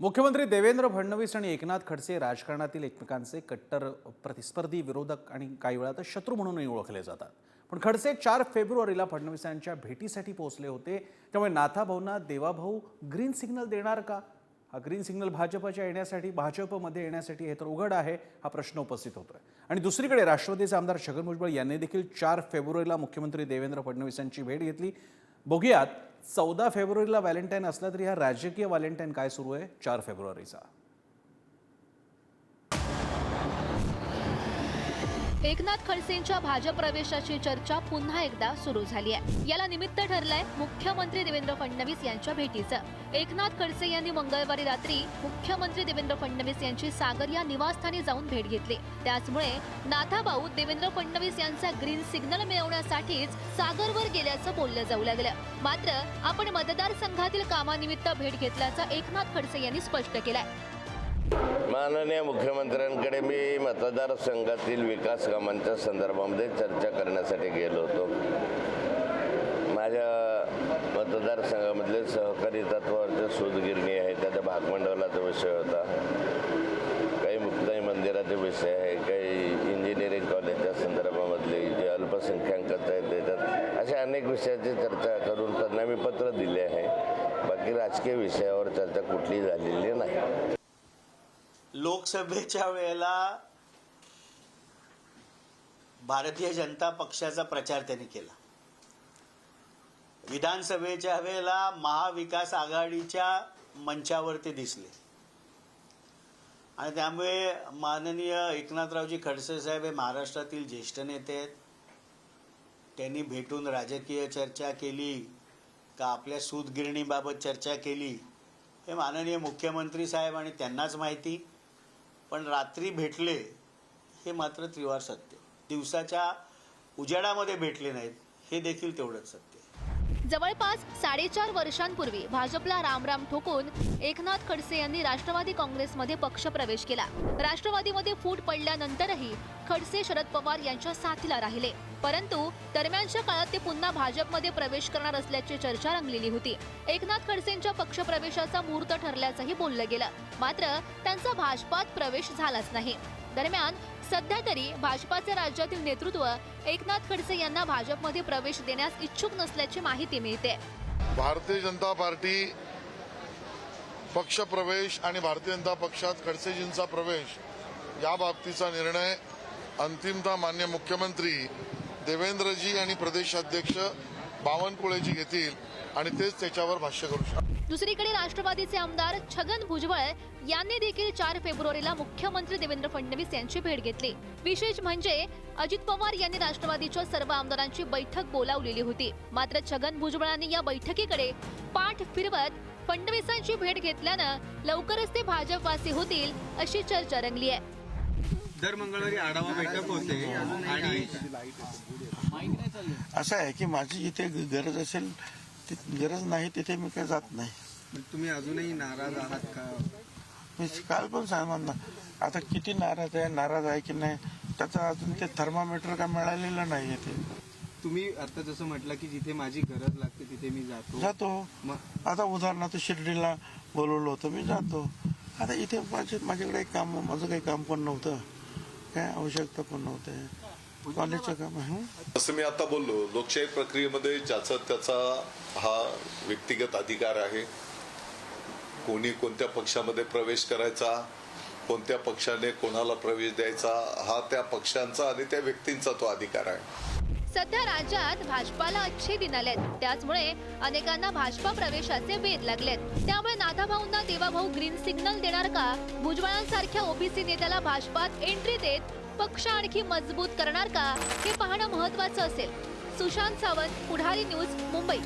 मुख्यमंत्री देवेंद्र फडणवीस आणि एकनाथ खडसे राजकारणातील एकमेकांचे कट्टर प्रतिस्पर्धी, विरोधक आणि काही वेळा तर शत्रू म्हणूनही ओळखले जातात. पण खडसे 4 फेब्रुवारीला फडणवीसांच्या भेटीसाठी पोहोचले होते. त्यामुळे नाथाभाऊंना देवाभाऊ ग्रीन सिग्नल देणार का? हा ग्रीन सिग्नल भाजपमध्ये येण्यासाठी हे तर उघड आहे, हा प्रश्न उपस्थित होतोय. आणि दुसरीकडे राष्ट्रवादीचे आमदार छगन भुजबळ यांनी देखील 4 फेब्रुवारीला मुख्यमंत्री देवेंद्र फडणवीसांची भेट घेतली. बघूयात 14 फेब्रुवारीला व्हॅलेंटाईन असला तरी हा राजकीय व्हॅलेंटाईन काय सुरू आहे 4 फेब्रुवारीचा. एकनाथ खडसेंच्या भाजप प्रवेशाची चर्चा पुन्हा एकदा सुरू झाली आहे. याला निमित्त ठरलंय मुख्यमंत्री देवेंद्र फडणवीस यांच्या भेटीचं. एकनाथ खडसे यांनी मंगळवारी रात्री मुख्यमंत्री देवेंद्र फडणवीस यांची सागर या निवासस्थानी जाऊन भेट घेतली. त्याचमुळे नाथाभाऊ देवेंद्र फडणवीस यांचा ग्रीन सिग्नल मिळवण्यासाठीच सागरवर गेल्याचं बोललं जाऊ लागलं. मात्र आपण मतदारसंघातील कामानिमित्त भेट घेतल्याचं एकनाथ खडसे यांनी स्पष्ट केलंय. माननीय मुख्यमंत्र्यांकडे मी मतदारसंघातील विकास कामांच्या संदर्भामध्ये चर्चा करण्यासाठी गेलो होतो. माझ्या मतदारसंघामधले सहकारी तत्वावरचे सूतगिरणी आहे, त्याच्या भागमंडळाचा विषय होता, काही मुक्ताई मंदिराचे विषय आहे, काही इंजिनिअरिंग कॉलेजच्या संदर्भामधले जे अल्पसंख्याकांचं आहे त्याच्यात अशा अनेक विषयाची चर्चा करून त्यांना मी पत्र दिले आहे. बाकी राजकीय विषयावर चर्चा कुठलीही झालेली नाही. लोकसभेच्या वेळेला भारतीय जनता पक्षाचा प्रचार त्यांनी केला. विधानसभेच्या वेळेला महाविकास आघाडीच्या मंचावरती दिसले आणि त्यामुळे माननीय एकनाथरावजी खडसे साहेब हे महाराष्ट्रातील ज्येष्ठ नेते आहेत. त्यांनी भेटून राजकीय चर्चा केली का आपल्या सूतगिरणीबाबत चर्चा केली हे माननीय मुख्यमंत्री साहेब आणि त्यांनाच माहिती. पण रात्री भेटले हे मात्र त्रिवार सत्य. दिवसाच्या उजेडामध्ये भेटले नाहीत हे देखील तेवढंच सत्य. जवळपास 4.5 वर्षांपूर्वी भाजपला रामराम ठोकून एकनाथ खडसे यांनी राष्ट्रवादी काँग्रेसमध्ये पक्षप्रवेश केला. राष्ट्रवादीमध्ये फूट पडल्यानंतरही खडसे शरद पवार यांच्या साथीला राहिले. परंतु दरम्यानच्या काळात ते पुन्हा भाजपमध्ये प्रवेश करणार असल्याची चर्चा रंगलेली होती. एकनाथ खडसेंच्या पक्षप्रवेशाचा मुहूर्त ठरल्याचंही बोललं गेलं. मात्र त्यांचा भाजपात प्रवेश झालाच नाही. दरम्यान सध्या तरी भाजपाचे राज्यातील नेतृत्व एकनाथ खडसे यांना भाजपमध्ये प्रवेश देण्यास इच्छुक नसल्याची माहिती मिळते. भारतीय जनता पार्टी पक्षप्रवेश आणि भारतीय जनता पक्षात खडसेजींचा प्रवेश या बाबतीचा निर्णय अंतिमतः मान्य मुख्यमंत्री देवेंद्रजी आणि प्रदेशाध्यक्ष बावनकुळेजी घेतील आणि तेच त्याच्यावर भाष्य करू शकतात. दुसरीकडे राष्ट्रवादीचे आमदार छगन भुजबळ यांनी देखील 4 फेब्रुवारीला मुख्यमंत्री देवेंद्र फडणवीस यांची भेट घेतली. विशेष म्हणजे अजित पवार यांनी राष्ट्रवादीच्या सर्व आमदारांची बैठक बोलावलेली होती. मात्र छगन भुजबळांनी या बैठकीकडे पाठ फिरवत फडणवीसांची भेट घेतल्यानं लवकरच ते भाजपवासी होतील अशी चर्चा रंगली आहे. दर मंगळवारी आढावा बैठक होते आणि असं आहे की माझी जिथे गरज असेल गरज नाही तिथे मी काही जात नाही. तुम्ही अजूनही नाराज आहात का? मी काल पण सांगा आता किती नाराज आहे की नाही त्याचा अजून ते थर्मामीटर काय मिळालेलं नाही. ते तुम्ही आता जसं म्हटलं की जिथे माझी गरज लागते तिथे मी जातो. आता उदाहरणार्थ शिर्डीला बोलवलं होतं, मी जातो. आता इथे माझ्याकडे माझं काही काम पण नव्हतं, काय आवश्यकता पण नव्हतं, कॉलेजचं काम आहे. असं मी आता बोललो, लोकशाही प्रक्रियेमध्ये ज्याचा त्याचा हा व्यक्तिगत अधिकार आहे. कोणी कोणत्या पक्षामध्ये प्रवेश करायचा, कोणत्या पक्षाने कोणाला प्रवेश द्यायचा हा त्या पक्षांचा आणि त्या व्यक्तींचा तो अधिकार आहे. सध्या राज्यात भाजपाला अच्छे दिन आलेत. त्याचमुळे अनेकांना भाजपा प्रवेशाचे वेध लागलेत. त्यामुळे नाथाभाऊंना देवाभाऊ ग्रीन सिग्नल देणार का? भुजबळांसारख्या ओबीसी नेत्याला भाजपात एंट्री देत पक्ष आणखी मजबूत करणार का हे पाहणं महत्त्वाचं असेल. सुशांत सावंत, पुढारी न्यूज, मुंबई.